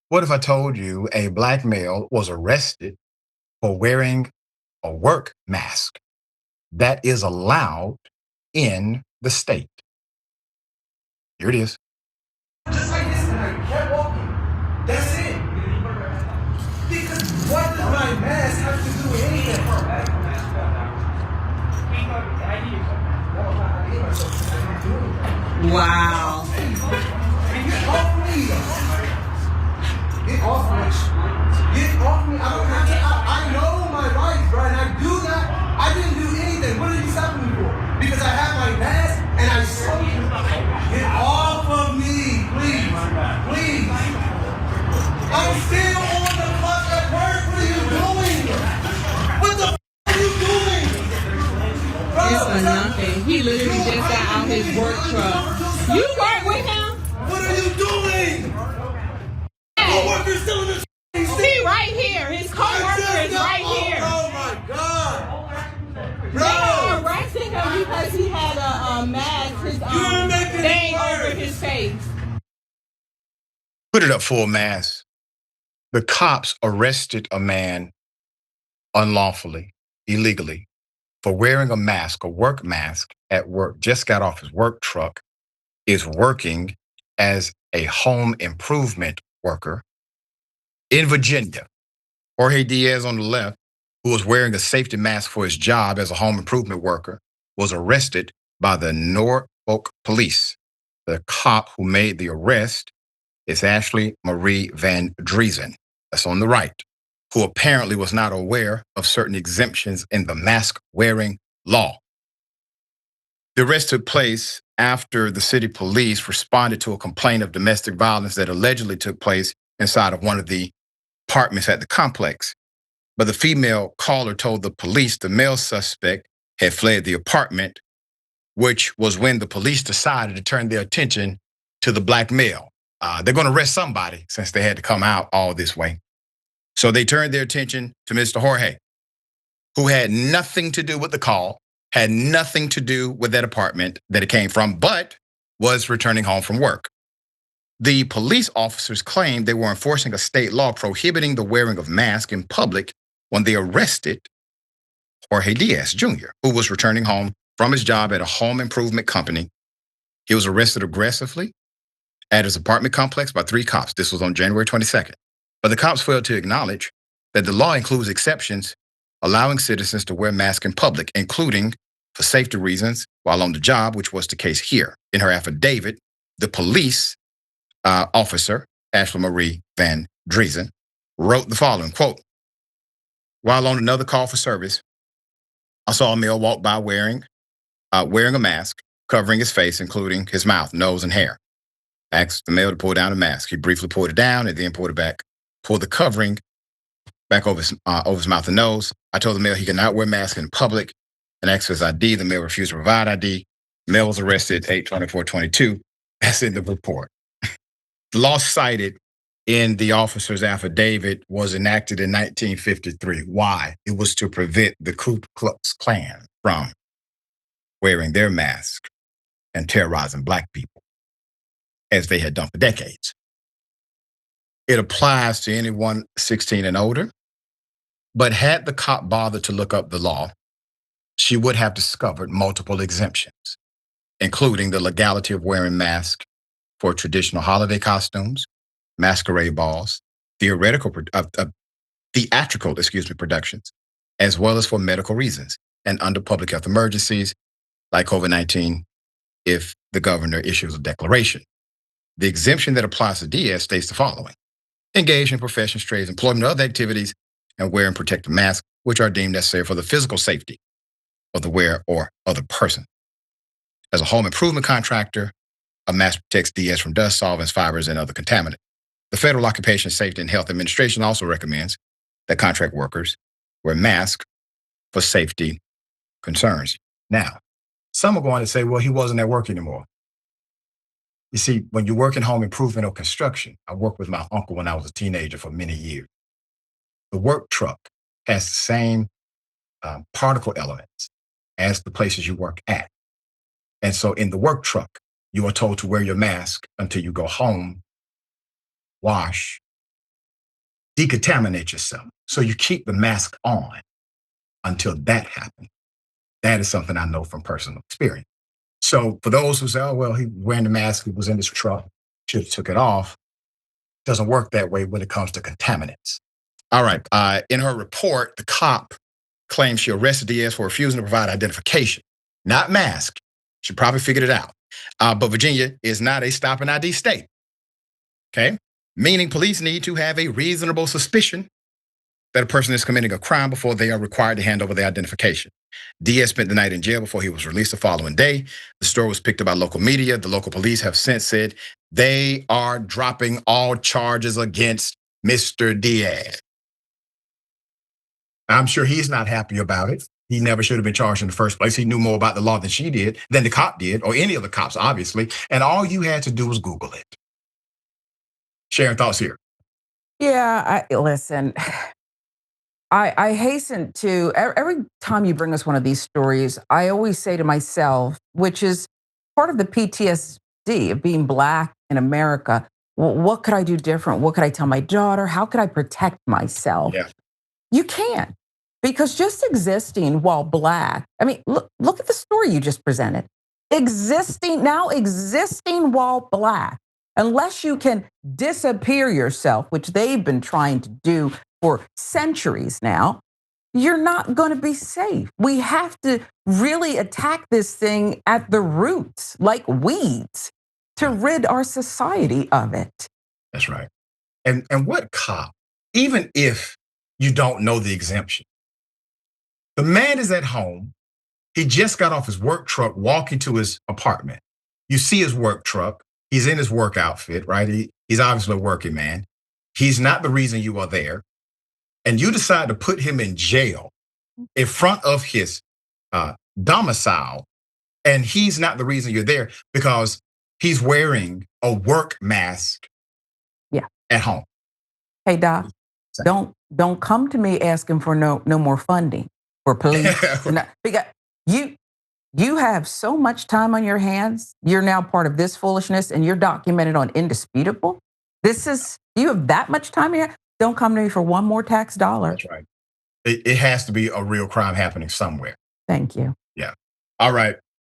What if I told you a black male was arrested for wearing a work mask that is allowed in the state? Here it is. Just like this, and I kept walking. That's it. Because what does my mask have to do with anything? Wow. Get off me. Get off me. Get off me. I don't have to. I know my rights, bro, and I do not. I didn't do anything. What are you stopping me for? Because I have my mask and I saw you. Get off of me, please. Please. I'm still on the clock at work. What are you doing? What the are you doing? Bro, It's for nothing. He literally just got out his work truck. You work with him? What are you doing? Co-worker's still in the He right here. His co-worker is right here. Oh my God. They are arresting him because he had a mask, his You're making thing it worse. over his face. Put it up full mass. The cops arrested a man unlawfully, illegally, for wearing a mask, a work mask at work, just got off his work truck, is working as a home improvement worker in Virginia. Jorge Diaz on the left, who was wearing a safety mask for his job as a home improvement worker, was arrested by the Norfolk police. The cop who made the arrest is Ashley Marie Van Driesen, that's on the right, who apparently was not aware of certain exemptions in the mask wearing law. The arrest took place after the city police responded to a complaint of domestic violence that allegedly took place inside of one of the apartments at the complex. But the female caller told the police the male suspect had fled the apartment, which was when the police decided to turn their attention to the black male. They're going to arrest somebody since they had to come out all this way. So they turned their attention to Mr. Jorge, who had nothing to do with the call, had nothing to do with that apartment that it came from, but was returning home from work. The police officers claimed they were enforcing a state law prohibiting the wearing of masks in public when they arrested Jorge Diaz Jr., who was returning home from his job at a home improvement company. He was arrested aggressively at his apartment complex by 3 cops. This was on January 22nd. But the cops failed to acknowledge that the law includes exceptions allowing citizens to wear masks in public, including for safety reasons while on the job, which was the case here. In her affidavit, the police officer, Ashley Marie Van Driesen, wrote the following, quote, "While on another call for service, I saw a male walk by wearing a mask, covering his face, including his mouth, nose, and hair. I asked the male to pull down the mask. He briefly pulled it down and then pulled it back, pulled the covering back over his mouth and nose. I told the male he could not wear masks in public and asked for his ID. The male refused to provide ID. The male was arrested 8/24/22. That's in the report. The law cited in the officer's affidavit was enacted in 1953. Why? It was to prevent the Ku Klux Klan from wearing their mask and terrorizing black people, as they had done for decades. It applies to anyone 16 and older, but had the cop bothered to look up the law, she would have discovered multiple exemptions, including the legality of wearing masks for traditional holiday costumes, masquerade balls, theatrical productions, as well as for medical reasons and under public health emergencies like COVID-19 if the governor issues a declaration. The exemption that applies to Diaz states the following: engage in professions, trades, employment, or other activities, and wear and protective masks, which are deemed necessary for the physical safety of the wearer or other person. As a home improvement contractor, a mask protects Diaz from dust, solvents, fibers, and other contaminants. The Federal Occupational Safety and Health Administration also recommends that contract workers wear masks for safety concerns. Now, some are going to say, well, he wasn't at work anymore. You see, when you work in home improvement or construction, I worked with my uncle when I was a teenager for many years. The work truck has the same particle elements as the places you work at. And so in the work truck, you are told to wear your mask until you go home, wash, decontaminate yourself. So you keep the mask on until that happens. That is something I know from personal experience. So for those who say, oh, well, he was wearing the mask, he was in his truck, should have took it off. Doesn't work that way when it comes to contaminants. All right. In her report, the cop claims she arrested Diaz for refusing to provide identification, not mask. She probably figured it out. But Virginia is not a stop and ID state. Okay? Meaning police need to have a reasonable suspicion that a person is committing a crime before they are required to hand over their identification. Diaz spent the night in jail before he was released the following day. The story was picked up by local media. The local police have since said they are dropping all charges against Mr. Diaz. I'm sure he's not happy about it. He never should have been charged in the first place. He knew more about the law than she did, than the cop did, or any of the cops, obviously. And all you had to do was Google it. Sharon, thoughts here? Yeah, listen. I hasten to every time you bring us one of these stories, I always say to myself, which is part of the PTSD of being Black in America. Well, what could I do different? What could I tell my daughter? How could I protect myself? Yeah. You can't, because just existing while Black. I mean, look at the story you just presented. Existing while Black, unless you can disappear yourself, which they've been trying to do for centuries now, you're not going to be safe. We have to really attack this thing at the roots, like weeds, to rid our society of it. That's right. And what cop, even if you don't know the exemption, the man is at home. He just got off his work truck, walking to his apartment. You see his work truck. He's in his work outfit, right? He's obviously a working man. He's not the reason you are there. And you decide to put him in jail in front of his domicile. And he's not the reason you're there because he's wearing a work mask at home. Hey, Doc, don't come to me asking for no more funding for police. Because you have so much time on your hands. You're now part of this foolishness, and you're documented on Indisputable. You have that much time here. Don't come to me for one more tax dollar. That's right. It has to be a real crime happening somewhere. Thank you. Yeah. All right.